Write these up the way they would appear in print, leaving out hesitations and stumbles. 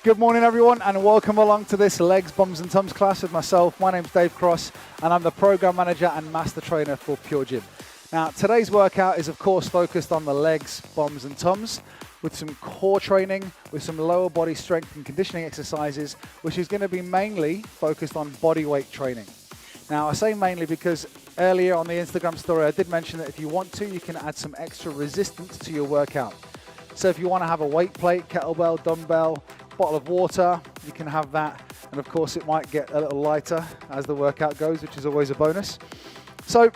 Good morning everyone and welcome along to this Legs, Bums and Tums class with myself. My name's Dave Cross and I'm the Program Manager and Master Trainer for PureGym. Now today's workout is of course focused on the legs, bums and tums with some core training, with some lower body strength and conditioning exercises, which is going to be mainly focused on body weight training. Now I say mainly because earlier on the Instagram story I did mention that if you want to, you can add some extra resistance to your workout. So if you want to have a weight plate, kettlebell, dumbbell, bottle of water, you can have that, and of course it might get a little lighter as the workout goes, which is always a bonus. So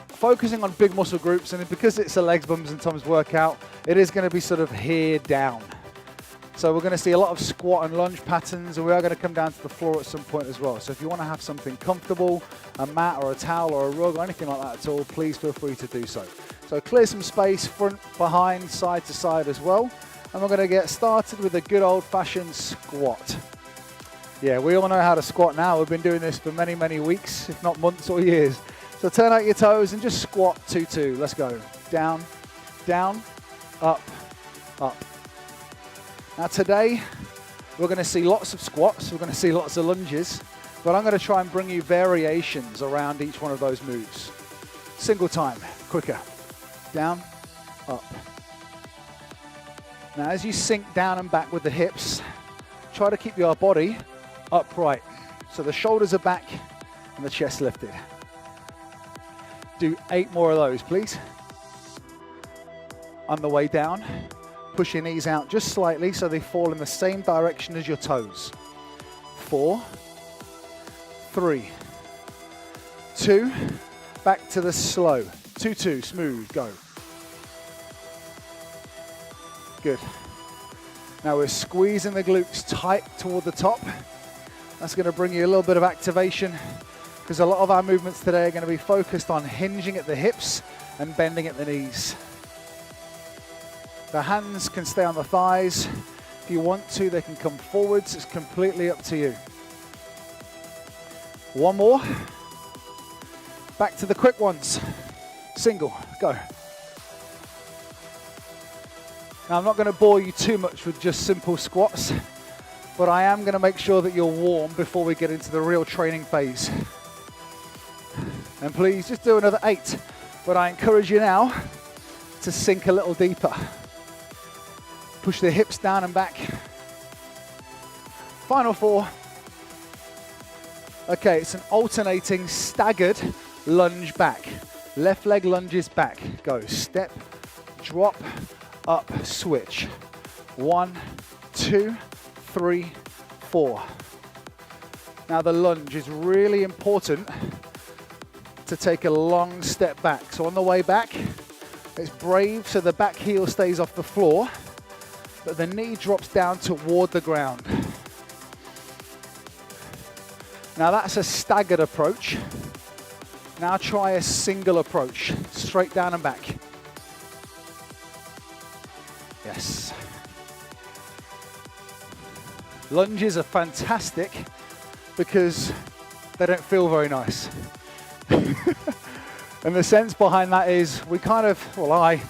focusing on big muscle groups, and because it's a legs, bums and tums workout, it is going to be sort of here down. So we're going to see a lot of squat and lunge patterns, and we are going to come down to the floor at some point as well. So if you want to have something comfortable, a mat or a towel or a rug or anything like that at all, please feel free to do so. So clear some space, front, behind, side to side as well. And we're going to get started with a good old-fashioned squat. Yeah, we all know how to squat now. We've been doing this for many, many weeks, if not months or years. So turn out your toes and just squat 2-2. Let's go. Down, down, up, up. Now today, we're going to see lots of squats. We're going to see lots of lunges. But I'm going to try and bring you variations around each one of those moves. Single time, quicker. Down, up. Now as you sink down and back with the hips, try to keep your body upright. So the shoulders are back and the chest lifted. Do 8 more of those, please. On the way down, push your knees out just slightly so they fall in the same direction as your toes. 4, 3, 2, back to the slow. 2-2, smooth, go. Good. Now we're squeezing the glutes tight toward the top. That's going to bring you a little bit of activation because a lot of our movements today are going to be focused on hinging at the hips and bending at the knees. The hands can stay on the thighs. If you want to, they can come forwards. It's completely up to you. One more. Back to the quick ones. Single, go. Now I'm not going to bore you too much with just simple squats, but I am going to make sure that you're warm before we get into the real training phase. And please just do another 8, but I encourage you now to sink a little deeper. Push the hips down and back. Final 4. Okay, it's an alternating staggered lunge back. Left leg lunges back. Go, step, drop, up, switch. 1, 2, 3, 4. Now the lunge is really important to take a long step back. So on the way back, it's brave so the back heel stays off the floor, but the knee drops down toward the ground. Now that's a staggered approach. Now try a single approach, straight down and back. Yes. Lunges are fantastic because they don't feel very nice. And the sense behind that is I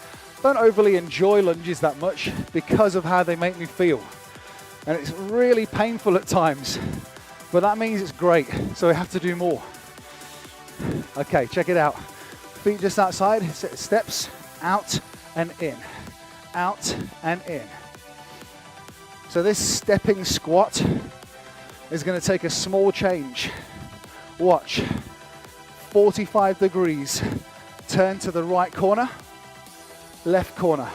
don't overly enjoy lunges that much because of how they make me feel. And it's really painful at times, but that means it's great, so we have to do more. Okay, check it out. Feet just outside, steps out and in. Out and in. So this stepping squat is going to take a small change. Watch. 45 degrees. Turn to the right corner, left corner.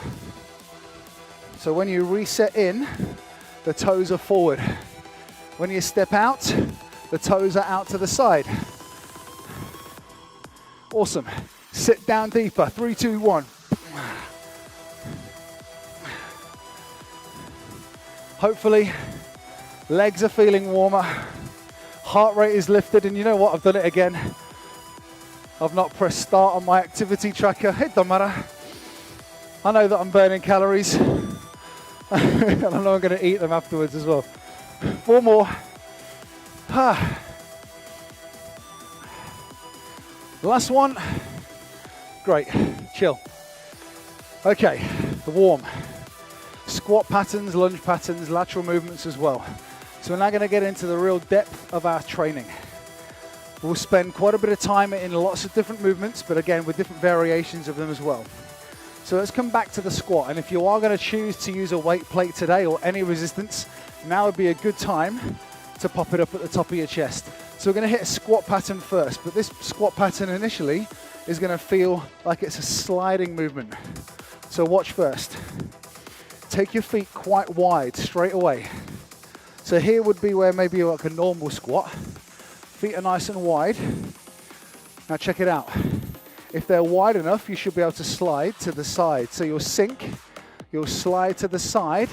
So when you reset in, the toes are forward. When you step out, the toes are out to the side. Awesome. Sit down deeper. 3, 2, 1. Hopefully, legs are feeling warmer, heart rate is lifted, and you know what, I've done it again. I've not pressed start on my activity tracker, it doesn't matter. I know that I'm burning calories, and I know I'm going to eat them afterwards as well. 4 more. Last one. Great, chill. Okay, the warm. squat patterns, lunge patterns, lateral movements as well. So we're now going to get into the real depth of our training. We'll spend quite a bit of time in lots of different movements, but again with different variations of them as well. So let's come back to the squat, and if you are going to choose to use a weight plate today or any resistance, now would be a good time to pop it up at the top of your chest. So we're going to hit a squat pattern first, but this squat pattern initially is going to feel like it's a sliding movement. So watch first. Take your feet quite wide straight away. So here would be where maybe you're like a normal squat. Feet are nice and wide. Now check it out. If they're wide enough, you should be able to slide to the side. So you'll sink, you'll slide to the side,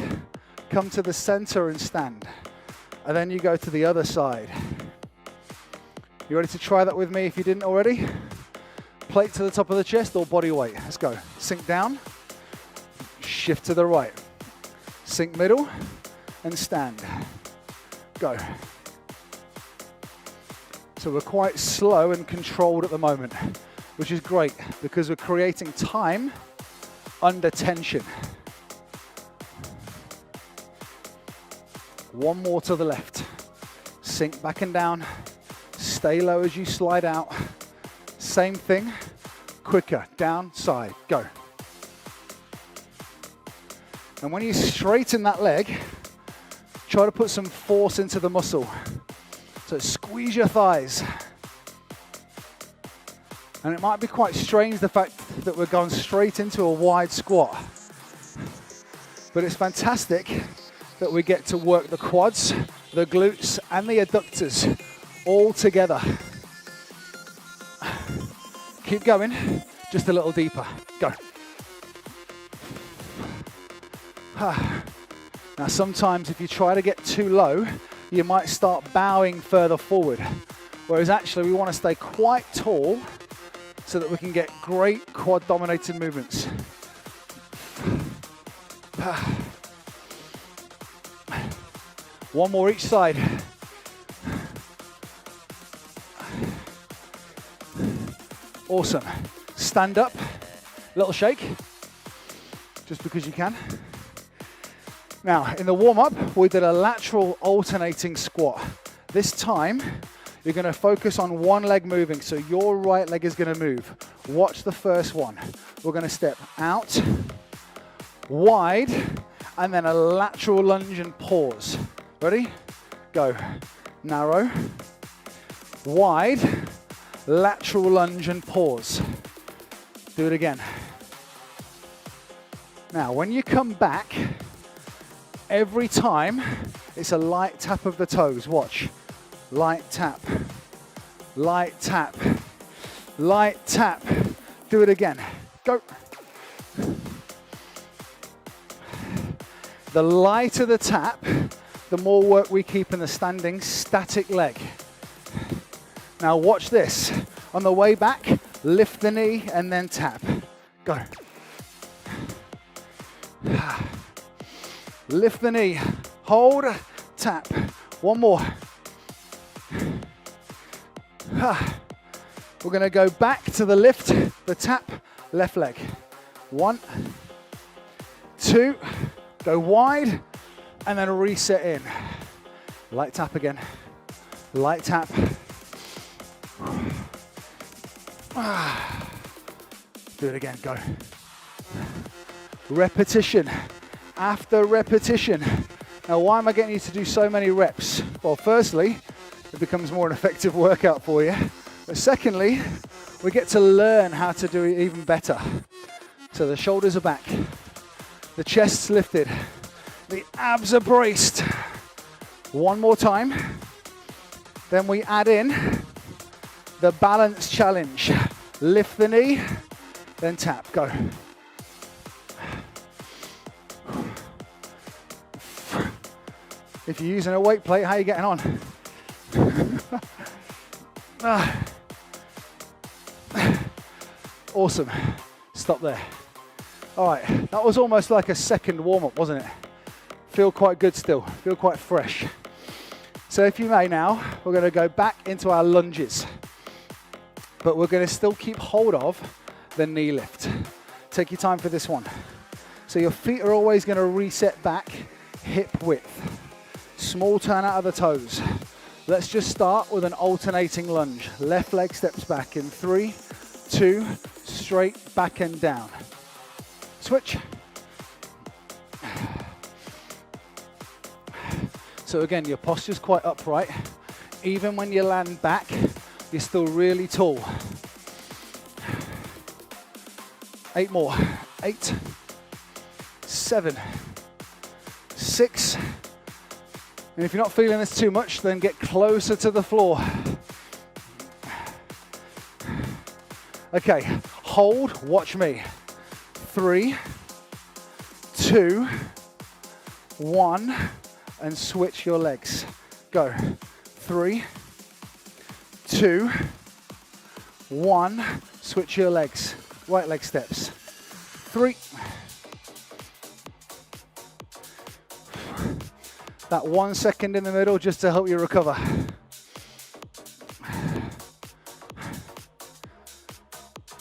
come to the center and stand. And then you go to the other side. You ready to try that with me if you didn't already? Plate to the top of the chest or body weight. Let's go. Sink down, shift to the right. Sink middle and stand. Go. So we're quite slow and controlled at the moment, which is great because we're creating time under tension. One more to the left. Sink back and down. Stay low as you slide out. Same thing, quicker, down, side, go. And when you straighten that leg, try to put some force into the muscle. So squeeze your thighs. And it might be quite strange the fact that we're going straight into a wide squat. But it's fantastic that we get to work the quads, the glutes, and the adductors all together. Keep going, just a little deeper. Go. Now sometimes if you try to get too low, you might start bowing further forward. Whereas actually we want to stay quite tall so that we can get great quad dominated movements. One more each side. Awesome. Stand up, little shake, just because you can. Now, in the warm-up, we did a lateral alternating squat. This time, you're going to focus on one leg moving, so your right leg is going to move. Watch the first one. We're going to step out, wide, and then a lateral lunge and pause. Ready? Go. Narrow, wide, lateral lunge and pause. Do it again. Now, when you come back, every time it's a light tap of the toes. Watch. Light tap, light tap, light tap. Do it again. Go. The lighter the tap, the more work we keep in the standing static leg. Now watch this. On the way back, lift the knee and then tap. Go. Lift the knee, hold, tap. One more. We're going to go back to the lift, the tap, left leg. 1, 2, go wide, and then reset in. Light tap again. Light tap. Do it again, go. Repetition after repetition. Now, why am I getting you to do so many reps? Well, firstly, it becomes more an effective workout for you. But secondly, we get to learn how to do it even better. So the shoulders are back, the chest's lifted, the abs are braced. One more time. Then we add in the balance challenge. Lift the knee, then tap, go. If you're using a weight plate, how are you getting on? Awesome. Stop there. All right, that was almost like a second warm-up, wasn't it? Feel quite good still, feel quite fresh. So if you may now, we're going to go back into our lunges, but we're going to still keep hold of the knee lift. Take your time for this one. So your feet are always going to reset back, hip width. Small turn out of the toes. Let's just start with an alternating lunge. Left leg steps back in 3, 2, straight back and down. Switch. So again, your posture's quite upright. Even when you land back, you're still really tall. 8 more. 8, 7, 6. And if you're not feeling this too much, then get closer to the floor. Okay, hold, watch me. 3, 2, 1, and switch your legs. Go. 3, 2, 1, switch your legs. Right leg steps. 3. That 1 second in the middle just to help you recover.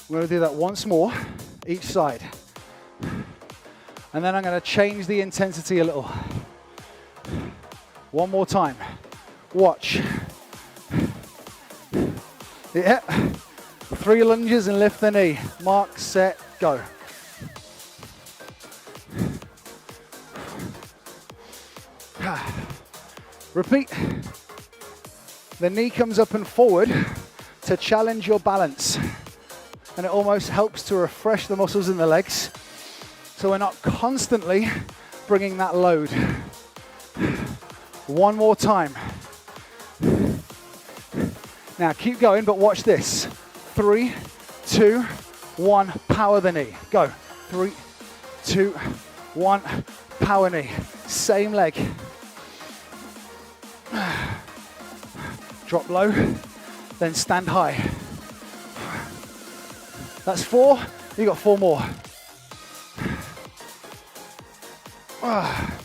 We're going to do that once more, each side. And then I'm going to change the intensity a little. One more time. Watch. Yeah. 3 lunges and lift the knee. Mark, set, go. Repeat. The knee comes up and forward to challenge your balance. And it almost helps to refresh the muscles in the legs. So we're not constantly bringing that load. One more time. Now keep going, but watch this. 3, 2, 1, power the knee. Go. 3, 2, 1, power knee. Same leg. Drop low, then stand high. That's 4, you got 4 more. Now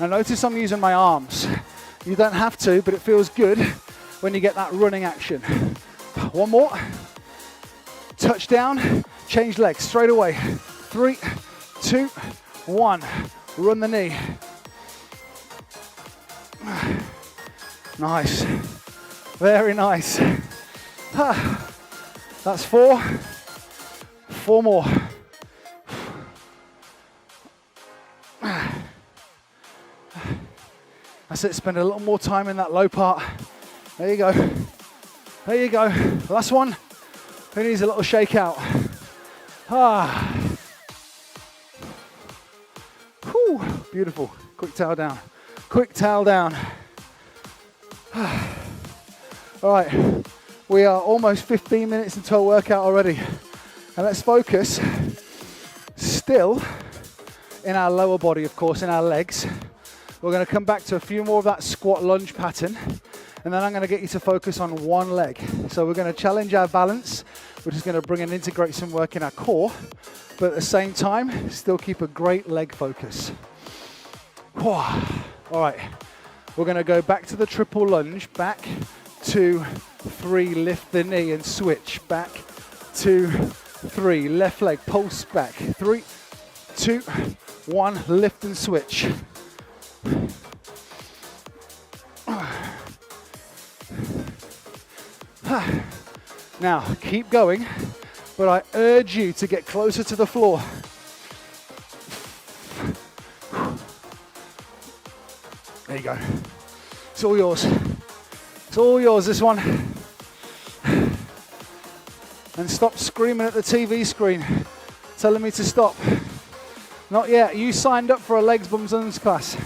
notice I'm using my arms. You don't have to, but it feels good when you get that running action. 1 more. Touch down, change legs straight away. 3, 2, 1. Run the knee. Nice. Very nice. That's 4. 4 more. That's it. Spend a little more time in that low part. There you go. There you go. Last one. Who needs a little shake out? Whew. Beautiful. Quick towel down. Quick towel down. All right. We are almost 15 minutes into our workout already. And let's focus still in our lower body, of course, in our legs. We're going to come back to a few more of that squat lunge pattern. And then I'm going to get you to focus on one leg. So we're going to challenge our balance, which is going to bring and integrate some work in our core. But at the same time, still keep a great leg focus. All right. We're going to go back to the triple lunge. Back, 2, 3, lift the knee and switch. Back, 2, 3, left leg, pulse back. 3, 2, 1, lift and switch. Now, keep going, but I urge you to get closer to the floor. There you go. It's all yours. It's all yours, this one. And stop screaming at the TV screen, telling me to stop. Not yet. You signed up for a legs, bums, and class.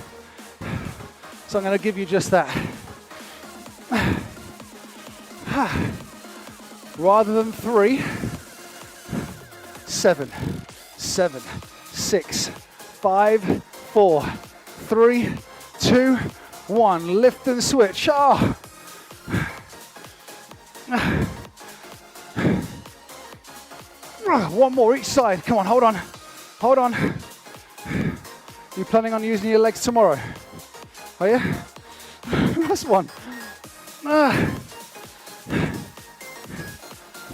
So I'm going to give you just that. Rather than 3, 7, 6, 5, 4, 3, 2, 1. Lift and switch. One more each side. Come on, hold on. Hold on. You planning on using your legs tomorrow? Are you? Last one.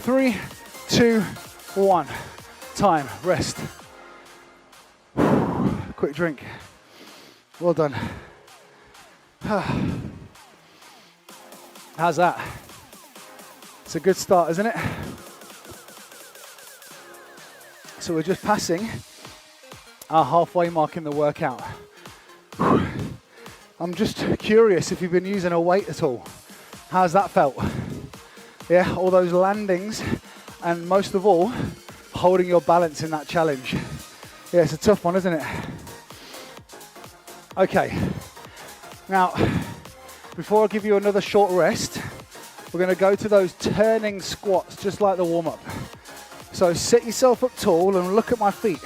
3, 2, 1. Time. Rest. Quick drink. Well done. How's that? It's a good start, isn't it? So we're just passing our halfway mark in the workout. I'm just curious if you've been using a weight at all. How's that felt? Yeah, all those landings, and most of all, holding your balance in that challenge. Yeah, it's a tough one, isn't it? Okay, now, before I give you another short rest, we're gonna go to those turning squats, just like the warm-up. So sit yourself up tall and look at my feet.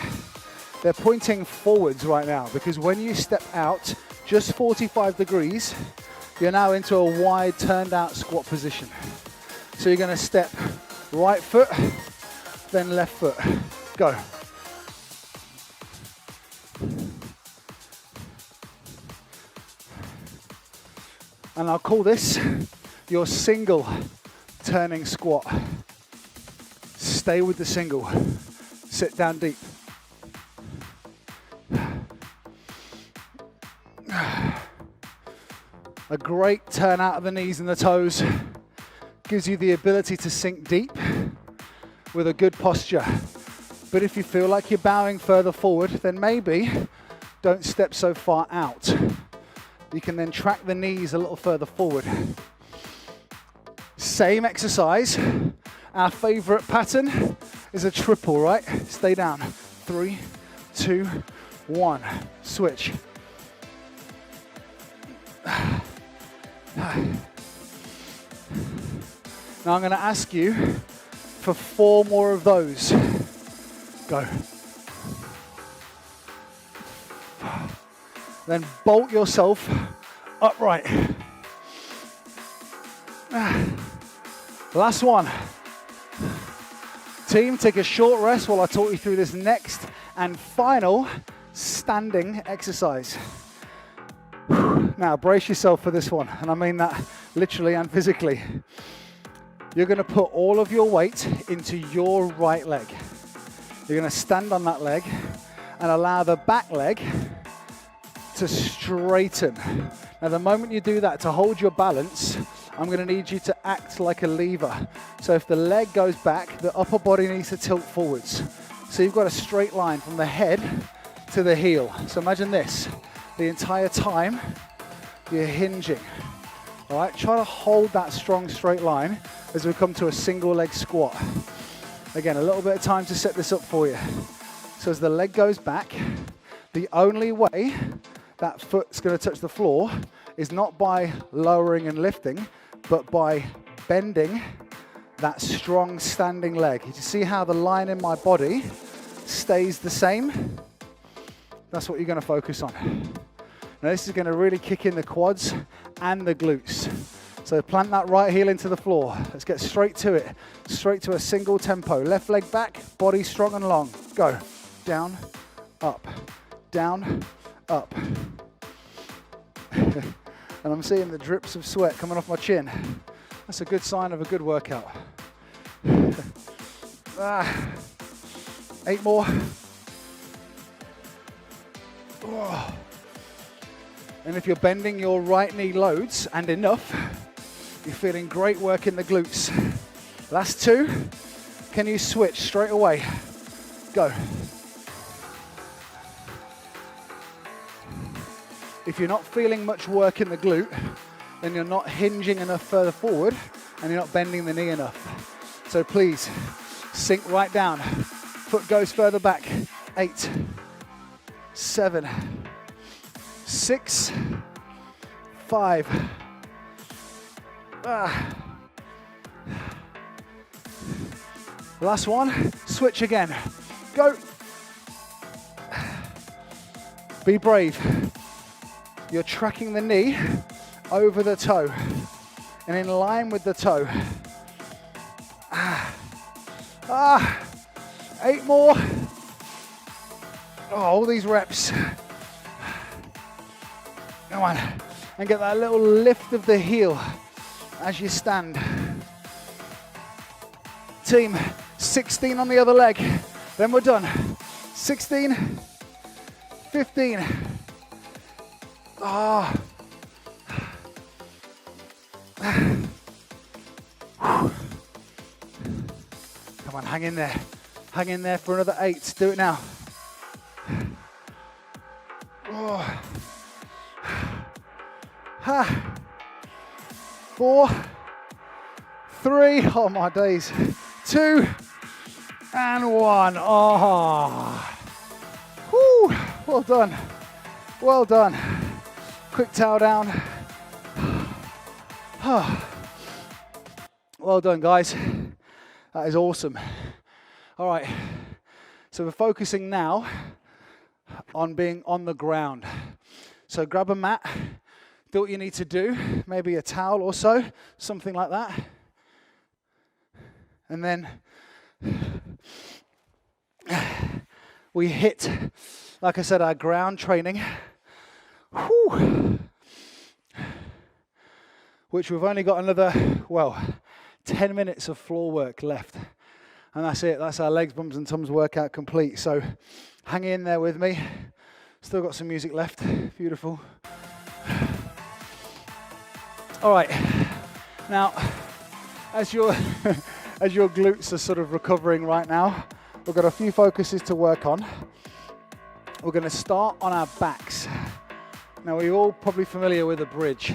They're pointing forwards right now, because when you step out just 45 degrees, you're now into a wide turned out squat position. So you're gonna step right foot, then left foot. Go. And I'll call this your single turning squat. Stay with the single. Sit down deep. A great turn out of the knees and the toes gives you the ability to sink deep with a good posture. But if you feel like you're bowing further forward, then maybe don't step so far out. You can then track the knees a little further forward. Same exercise. Our favorite pattern is a triple, right? Stay down. 3, 2, 1. Switch. Now I'm going to ask you for 4 more of those. Go. Then bolt yourself upright. Last one. Team, take a short rest while I talk you through this next and final standing exercise. Now brace yourself for this one, and I mean that literally and physically. You're going to put all of your weight into your right leg. You're going to stand on that leg and allow the back leg to straighten. Now the moment you do that, to hold your balance, I'm going to need you to act like a lever. So if the leg goes back, the upper body needs to tilt forwards. So you've got a straight line from the head to the heel. So imagine this, the entire time you're hinging. All right, try to hold that strong straight line as we come to a single leg squat. Again, a little bit of time to set this up for you. So as the leg goes back, the only way that foot's going to touch the floor is not by lowering and lifting, but by bending that strong standing leg. You see how the line in my body stays the same? That's what you're going to focus on. Now this is going to really kick in the quads and the glutes. So plant that right heel into the floor. Let's get straight to it. Straight to a single tempo. Left leg back, body strong and long. Go. Down, up, down, up. And I'm seeing the drips of sweat coming off my chin. That's a good sign of a good workout. 8 more. Oh. And if you're bending your right knee loads and enough, you're feeling great work in the glutes. Last 2. Can you switch straight away? Go. If you're not feeling much work in the glute, then you're not hinging enough further forward and you're not bending the knee enough. So please, sink right down. Foot goes further back. 8, 7, 6, 5. Last one, switch again. Go. Be brave. You're tracking the knee over the toe and in line with the toe. 8 more. Oh, all these reps. Come on. And get that little lift of the heel as you stand. Team, 16 on the other leg. Then we're done. 16, 15. Ah. Come on, hang in there. Hang in there for another 8. Do it now. Oh. 4, 3, oh my days, 2, and 1. Oh. Woo. Well done. Well done. Quick towel down. Well done, guys. That is awesome. All right, so we're focusing now on being on the ground. So grab a mat, do what you need to do, maybe a towel or so, something like that. And then we hit, like I said, our ground training. Whew. Which we've only got another, 10 minutes of floor work left. And that's it, that's our legs, bums and tums workout complete. So hang in there with me. Still got some music left, beautiful. All right, now, as your glutes are sort of recovering right now, we've got a few focuses to work on. We're gonna start on our backs. Now, we're all probably familiar with a bridge.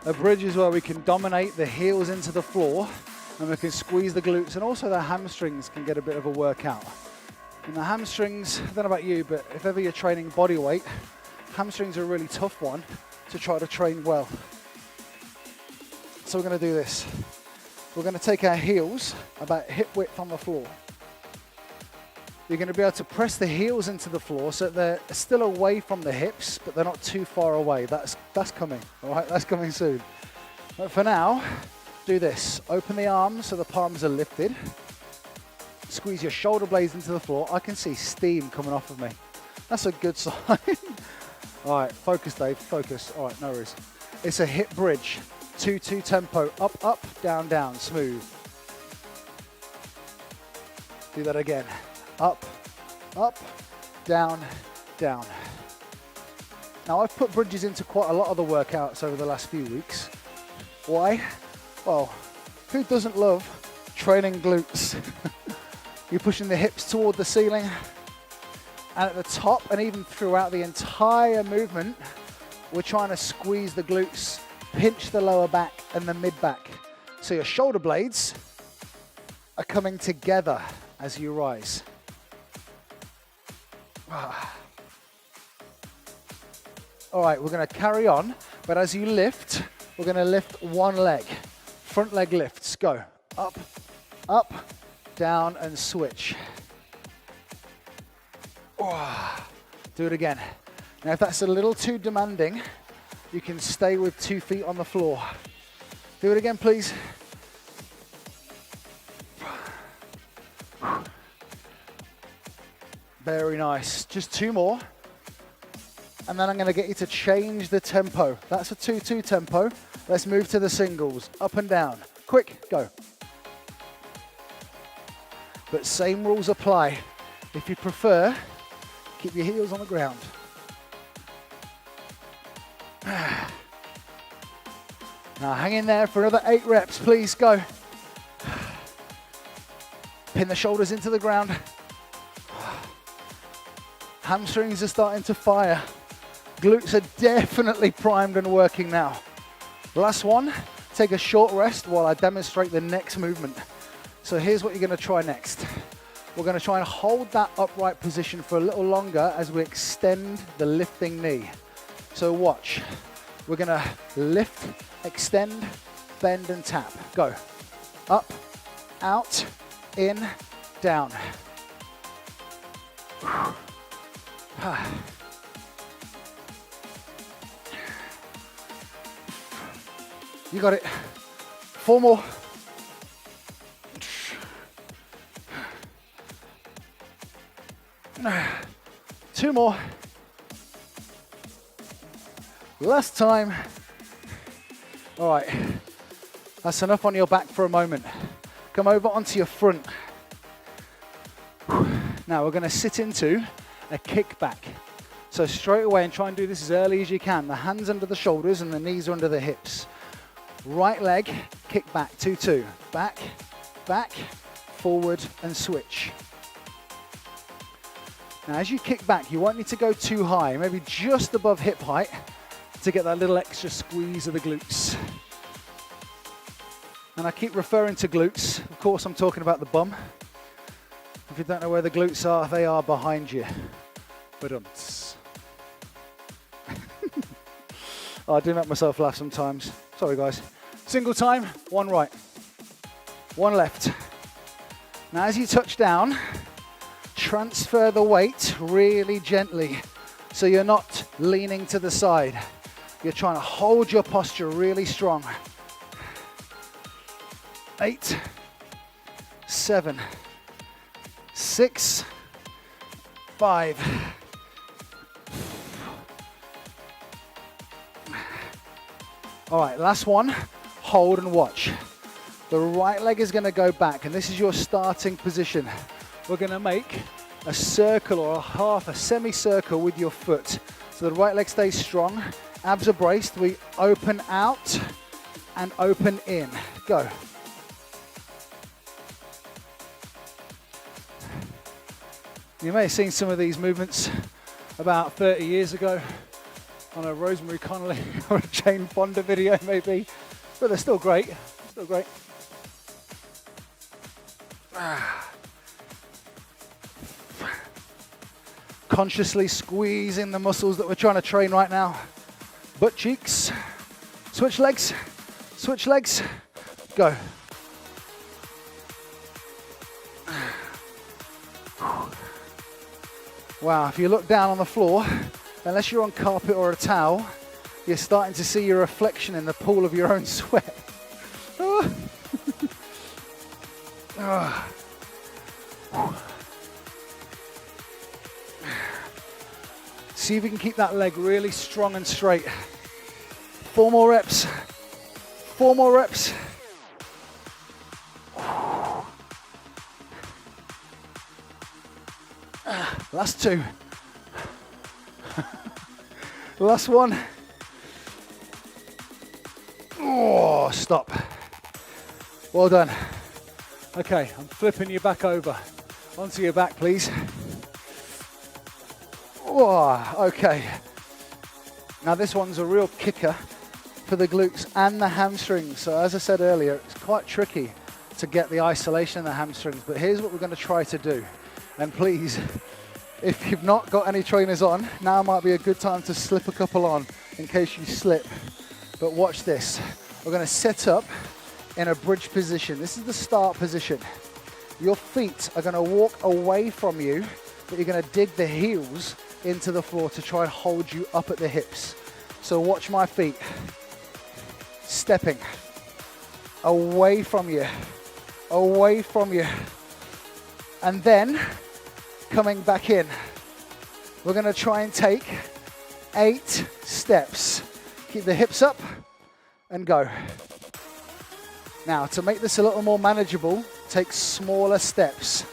A bridge is where we can dominate the heels into the floor and we can squeeze the glutes, and also the hamstrings can get a bit of a workout. And the hamstrings, I don't know about you, but if ever you're training body weight, hamstrings are a really tough one to try to train well. So we're going to do this. We're going to take our heels about hip width on the floor. You're going to be able to press the heels into the floor so they're still away from the hips, but they're not too far away. That's coming, all right? That's coming soon. But for now, do this. Open the arms so the palms are lifted. Squeeze your shoulder blades into the floor. I can see steam coming off of me. That's a good sign. All right, focus, Dave, focus. All right, no worries. It's a hip bridge. 2-2 tempo. Up, up, down, down, smooth. Do that again. Up, up, down, down. Now, I've put bridges into quite a lot of the workouts over the last few weeks. Why? Well, who doesn't love training glutes? You're pushing the hips toward the ceiling, and at the top and even throughout the entire movement, we're trying to squeeze the glutes, pinch the lower back and the mid back. So your shoulder blades are coming together as you rise. All right, we're going to carry on, but as you lift, we're going to lift one leg. Front leg lifts, go. Up, up, down, and switch. Do it again. Now, if that's a little too demanding, you can stay with 2 feet on the floor. Do it again, please. Very nice. Just 2 more. And then I'm going to get you to change the tempo. That's a 2-2 tempo. Let's move to the singles. Up and down. Quick, go. But same rules apply. If you prefer, keep your heels on the ground. Now hang in there for another 8 reps, please, go. Pin the shoulders into the ground. Hamstrings are starting to fire. Glutes are definitely primed and working now. Last one, take a short rest while I demonstrate the next movement. So here's what you're going to try next. We're going to try and hold that upright position for a little longer as we extend the lifting knee. So watch. We're going to lift, extend, bend and tap. Go. Up, out, in, down. You got it. 4 more. 2 more. Last time. All right. That's enough on your back for a moment. Come over onto your front. Now we're going to sit into a kickback. So straight away, and try and do this as early as you can. The hands under the shoulders and the knees are under the hips. Right leg, kick back, 2-2. Back, back, forward, and switch. Now as you kick back, you won't need to go too high, maybe just above hip height to get that little extra squeeze of the glutes. And I keep referring to glutes. Of course, I'm talking about the bum. If you don't know where the glutes are, they are behind you. Ba-dums. Oh, I do make myself laugh sometimes. Sorry, guys. Single time, one right, one left. Now, as you touch down, transfer the weight really gently so you're not leaning to the side. You're trying to hold your posture really strong. 8, 7, 6, 5. All right, last one. Hold and watch. The right leg is going to go back, and this is your starting position. We're going to make a circle or a half, a semicircle with your foot. So the right leg stays strong, abs are braced. We open out and open in. Go. You may have seen some of these movements about 30 years ago on a Rosemary Connolly or a Jane Fonda video maybe, but they're still great, still great. Consciously squeezing the muscles that we're trying to train right now. Butt cheeks, switch legs, go. Wow, if you look down on the floor, unless you're on carpet or a towel, you're starting to see your reflection in the pool of your own sweat. Oh. Oh. See if you can keep that leg really strong and straight. 4 more reps. 4 more reps. Last 2. Last one. Oh, stop. Well done. Okay, I'm flipping you back over. Onto your back, please. Oh, okay. Now this one's a real kicker for the glutes and the hamstrings. So as I said earlier, it's quite tricky to get the isolation in the hamstrings, but here's what we're going to try to do. And please, if you've not got any trainers on, now might be a good time to slip a couple on in case you slip. But watch this. We're going to set up in a bridge position. This is the start position. Your feet are going to walk away from you, but you're going to dig the heels into the floor to try and hold you up at the hips. So watch my feet. Stepping away from you, and then coming back in. We're going to try and take 8 steps. Keep the hips up and go. Now, to make this a little more manageable, take smaller steps.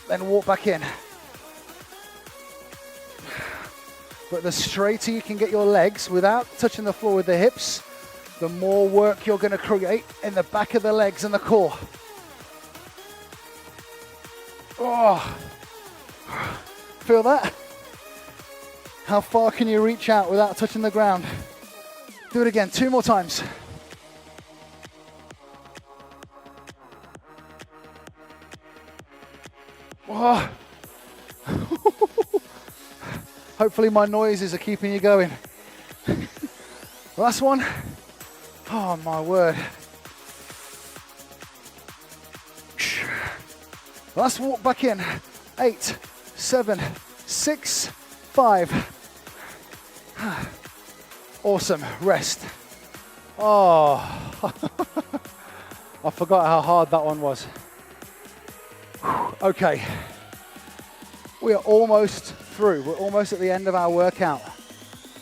Then walk back in. But the straighter you can get your legs without touching the floor with the hips, the more work you're going to create in the back of the legs and the core. Oh, feel that? How far can you reach out without touching the ground? Do it again, 2 more times. Oh. Hopefully my noises are keeping you going. Last one. Oh my word. Last walk back in. 8, 7, 6, 5. Awesome. Rest. Oh. I forgot how hard that one was. Okay. We are almost through. We're almost at the end of our workout.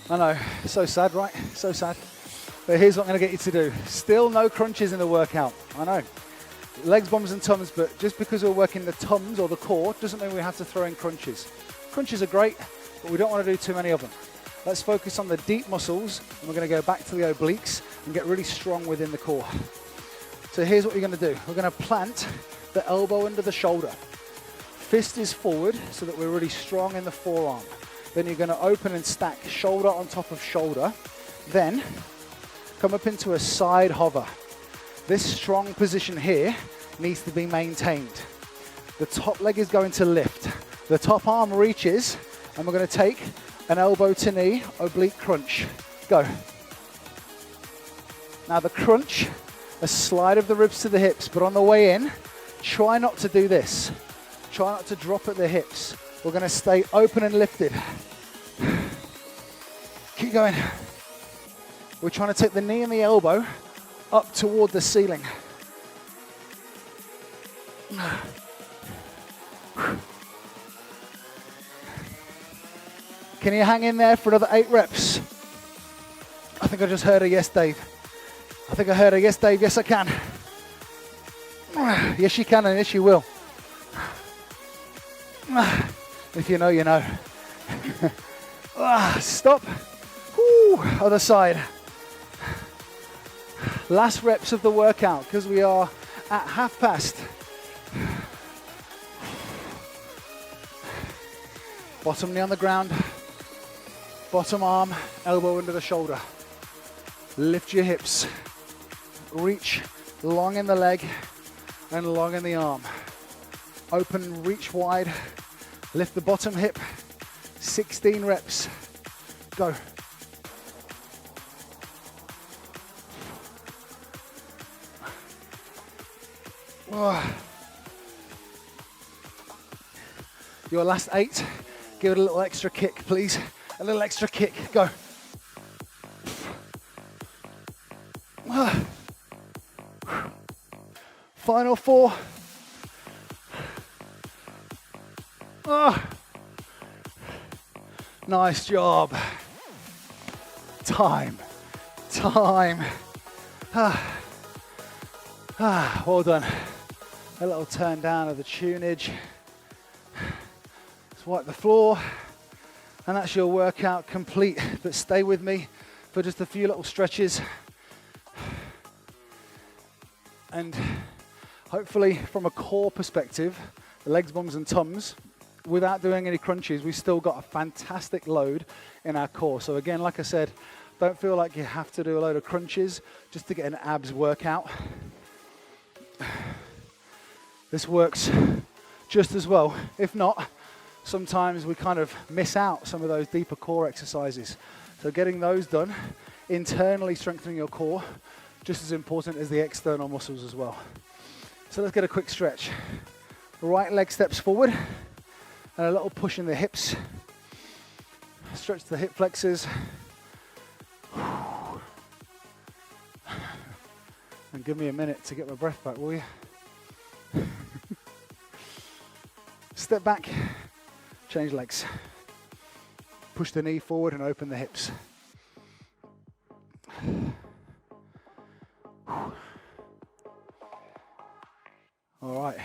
I know. So sad, right? So sad. But here's what I'm going to get you to do. Still no crunches in the workout. I know. Legs, bums, and tums, but just because we're working the tums or the core doesn't mean we have to throw in crunches. Crunches are great, but we don't want to do too many of them. Let's focus on the deep muscles, and we're going to go back to the obliques and get really strong within the core. So here's what you're going to do. We're going to plant the elbow under the shoulder. Fist is forward so that we're really strong in the forearm. Then you're going to open and stack shoulder on top of shoulder. Then come up into a side hover. This strong position here needs to be maintained. The top leg is going to lift. The top arm reaches, and we're going to take an elbow to knee, oblique crunch. Go. Now the crunch, a slide of the ribs to the hips, but on the way in, try not to do this. Try not to drop at the hips. We're going to stay open and lifted. Keep going. We're trying to take the knee and the elbow up toward the ceiling. Can you hang in there for another 8 reps? I think I just heard a yes, Dave. I think I heard a yes, Dave. Yes, I can. Yes, you can, and yes, you will. If you know, you know. Stop. Woo, other side. Last reps of the workout, because we are at 1/2 past. Bottom knee on the ground. Bottom arm, elbow under the shoulder. Lift your hips. Reach long in the leg and long in the arm. Open, reach wide. Lift the bottom hip. 16 reps. Go. Your last 8. Give it a little extra kick, please. A little extra kick. Go. Final 4. Nice job. Time. Well done. A little turn down of the tunage. Wipe the floor, and that's your workout complete. But stay with me for just a few little stretches, and hopefully from a core perspective, the legs, bums and tums, without doing any crunches, we still got a fantastic load in our core. So again, like I said, don't feel like you have to do a load of crunches just to get an abs workout. This works just as well. If not, sometimes we kind of miss out some of those deeper core exercises. So getting those done, internally strengthening your core, just as important as the external muscles as well. So let's get a quick stretch. Right leg steps forward, and a little push in the hips. Stretch the hip flexors. And give me a minute to get my breath back, will you? Step back. Change legs. Push the knee forward and open the hips. All right.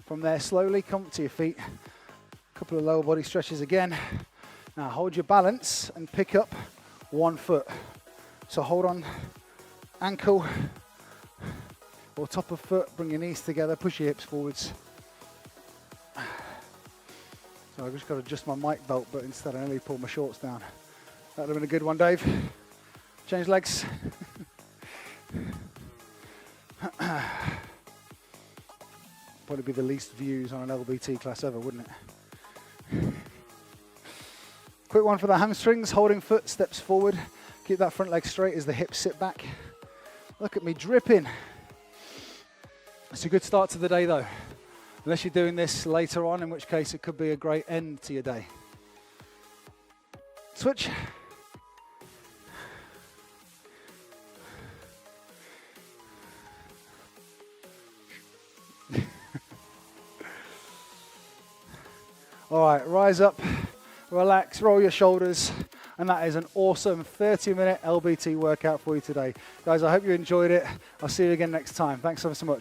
From there, slowly come up to your feet. A couple of lower body stretches again. Now hold your balance and pick up one foot. So hold on ankle or top of foot. Bring your knees together. Push your hips forwards. So I've just got to adjust my mic belt, but instead I nearly pulled my shorts down. That would have been a good one, Dave. Change legs. Probably be the least views on an LBT class ever, wouldn't it? Quick one for the hamstrings. Holding foot, steps forward. Keep that front leg straight as the hips sit back. Look at me dripping. It's a good start to the day though. Unless you're doing this later on, in which case it could be a great end to your day. Switch. All right, rise up, relax, roll your shoulders, and that is an awesome 30-minute LBT workout for you today. Guys, I hope you enjoyed it. I'll see you again next time. Thanks so much.